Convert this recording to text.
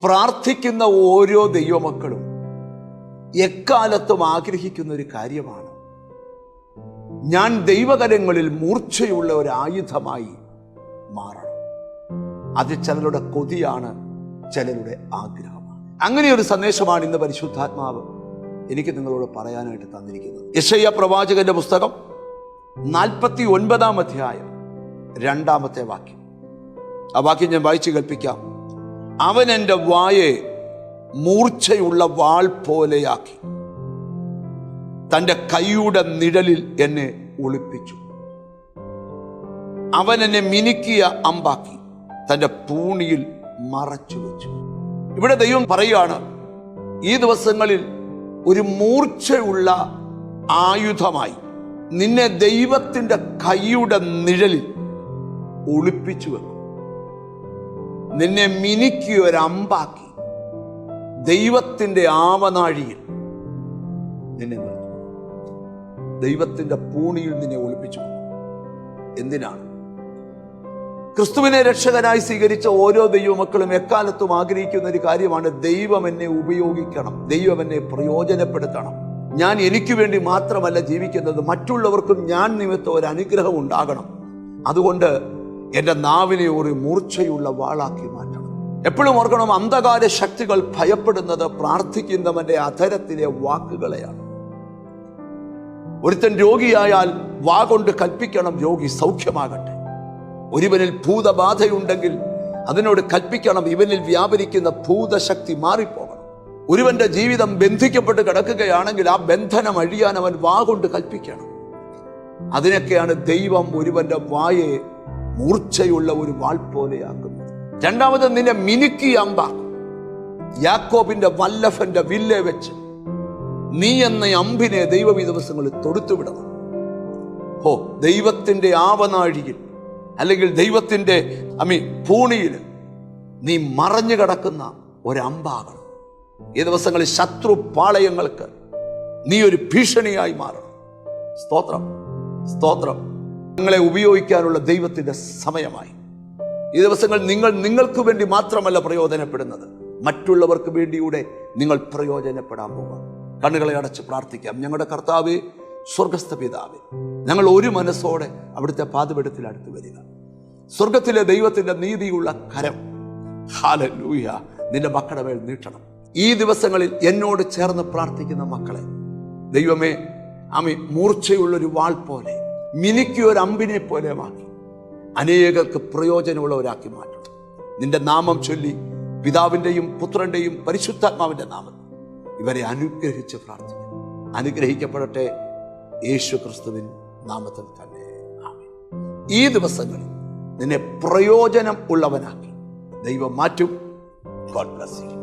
പ്രാർത്ഥിക്കുന്ന ഓരോ ദൈവമക്കളും എക്കാലത്തും ആഗ്രഹിക്കുന്ന ഒരു കാര്യമാണ്, ഞാൻ ദൈവകരങ്ങളിൽ മൂർച്ചയുള്ള ഒരു ആയുധമായി മാറണം. അത് ചിലരുടെ കൊതിയാണ്, ചിലരുടെ ആഗ്രഹമാണ്. അങ്ങനെ ഒരു സന്ദേശമാണ് ഇന്ന് പരിശുദ്ധാത്മാവ് എനിക്ക് നിങ്ങളോട് പറയാനായിട്ട് തന്നിരിക്കുന്നത്. യെശയ്യാ പ്രവാചകന്റെ പുസ്തകം 49 അധ്യായം 2 വാക്യം. ആ വാക്യം ഞാൻ വായിച്ചു കേൾപ്പിക്കാം. അവൻ എൻ്റെ വായെ മൂർച്ചയുള്ള വാൾ പോലെയാക്കി, തൻ്റെ കൈയുടെ നിഴലിൽ എന്നെ ഒളിപ്പിച്ചു. അവൻ എന്നെ മിനുക്കിയ അമ്പാക്കി, തൻ്റെ പൂണിയിൽ മറച്ചു വെച്ചു. ഇവിടെ ദൈവം പറയുകയാണ്, ഈ ദിവസങ്ങളിൽ ഒരു മൂർച്ചയുള്ള ആയുധമായി നിന്നെ ദൈവത്തിൻ്റെ കൈയുടെ നിഴലിൽ ഒളിപ്പിച്ചു വെക്കും. നിന്നെ മിനുക്കിയ ഒരമ്പാക്കി ദൈവത്തിൻ്റെ ആവനാഴിയിൽ നിന്നെ നിർത്തും. ദൈവത്തിൻ്റെ പൂണിയിൽ നിന്നെ ഒളിപ്പിച്ചു വെക്കും. എന്തിനാണ്? ക്രിസ്തുവിനെ രക്ഷകനായി സ്വീകരിച്ച ഓരോ ദൈവമക്കളും എക്കാലത്തും ആഗ്രഹിക്കുന്ന ഒരു കാര്യമാണ്, ദൈവം എന്നെ ഉപയോഗിക്കണം, ദൈവം എന്നെ പ്രയോജനപ്പെടുത്തണം. ഞാൻ എനിക്ക് വേണ്ടി മാത്രമല്ല ജീവിക്കുന്നത്, മറ്റുള്ളവർക്കും ഞാൻ നിമിത്തം ഒരു അനുഗ്രഹം ഉണ്ടാകണം. അതുകൊണ്ട് എൻ്റെ നാവിനെ ഒരു മൂർച്ചയുള്ള വാളാക്കി മാറ്റണം. എപ്പോഴും ഓർക്കണം, അന്ധകാര ശക്തികൾ ഭയപ്പെടുന്നത് പ്രാർത്ഥിക്കുന്നവന്റെ അധരത്തിലെ വാക്കുകളെയാണ്. ഒരുത്തൻ രോഗിയായാൽ വാ കൊണ്ട് കൽപ്പിക്കണം, രോഗി സൗഖ്യമാകട്ടെ. ഒരുവനിൽ ഭൂതബാധയുണ്ടെങ്കിൽ അതിനോട് കൽപ്പിക്കണം, ഇവനിൽ വ്യാപരിക്കുന്ന ഭൂതശക്തി മാറിപ്പോകണം. ഒരുവന്റെ ജീവിതം ബന്ധിക്കപ്പെട്ട് കിടക്കുകയാണെങ്കിൽ ആ ബന്ധനം അഴിയാൻ അവൻ വാ കൊണ്ട് കൽപ്പിക്കണം. അതിനൊക്കെയാണ് ദൈവം ഒരുവന്റെ വായെ മൂർച്ചയുള്ള ഒരു വാൾ പോലെയാക്കുന്നത്. രണ്ടാമത്, നിന്നെ മിനുക്കി അമ്പാക്കും. യാക്കോബിന്റെ വല്ലഭന്റെ വില്ലെ വെച്ച് നീ എന്ന അമ്പിനെ ദൈവം ഈ ദിവസങ്ങളിൽ തൊടുത്തുവിടണം. ദൈവത്തിന്റെ ആവനാഴിയിൽ അല്ലെങ്കിൽ ദൈവത്തിന്റെ പൂണിയിൽ നീ മറഞ്ഞു കിടക്കുന്ന ഒരമ്പാകണം. ഈ ദിവസങ്ങളിൽ ശത്രു പാളയങ്ങൾക്ക് നീ ഒരു ഭീഷണിയായി മാറണം. സ്തോത്രം, സ്തോത്രം. നിങ്ങളെ ഉപയോഗിക്കാനുള്ള ദൈവത്തിന്റെ സമയമായി. ഈ ദിവസങ്ങൾ നിങ്ങൾക്ക് വേണ്ടി മാത്രമല്ല പ്രയോജനപ്പെടുന്നത്, മറ്റുള്ളവർക്ക് വേണ്ടിയൂടെ നിങ്ങൾ പ്രയോജനപ്പെടാൻ പോകാം. കണ്ണുകളെ അടച്ച് പ്രാർത്ഥിക്കാം. ഞങ്ങളുടെ കർത്താവേ, സ്വർഗസ്ഥ പിതാവേ, ഞങ്ങൾ ഒരു മനസ്സോടെ അവിടുത്തെ പാദപീഠത്തിൽ അടുത്ത് വരിക. സ്വർഗത്തിലെ ദൈവത്തിന്റെ നീതിയുള്ള കരം, ഹല്ലേലൂയ, നിന്റെ മക്കളുടെ മേൽ നീട്ടണം. ഈ ദിവസങ്ങളിൽ എന്നോട് ചേർന്ന് പ്രാർത്ഥിക്കുന്ന മക്കളെ ദൈവമേ, മൂർച്ചയുള്ളൊരു വാൾ പോലെ, മിനുക്കിയൊരു അമ്പിനെ പോലെ ആക്കി അനേകർക്ക് പ്രയോജനമുള്ളവരാക്കി മാറ്റണം. നിന്റെ നാമം ചൊല്ലി, പിതാവിൻ്റെയും പുത്രന്റെയും പരിശുദ്ധാത്മാവിന്റെ നാമത്തിൽ ഇവരെ അനുഗ്രഹിച്ച് പ്രാർത്ഥിക്കും. അനുഗ്രഹിക്കപ്പെടട്ടെ യേശു ക്രിസ്തുവിൻ നാമത്തിൽ തന്നെ. ആമേൻ. ഈ ദിവസങ്ങളിൽ നിന്നെ പ്രയോജനം ഉള്ളവനാക്കി ദൈവം മാറ്റും. God bless you.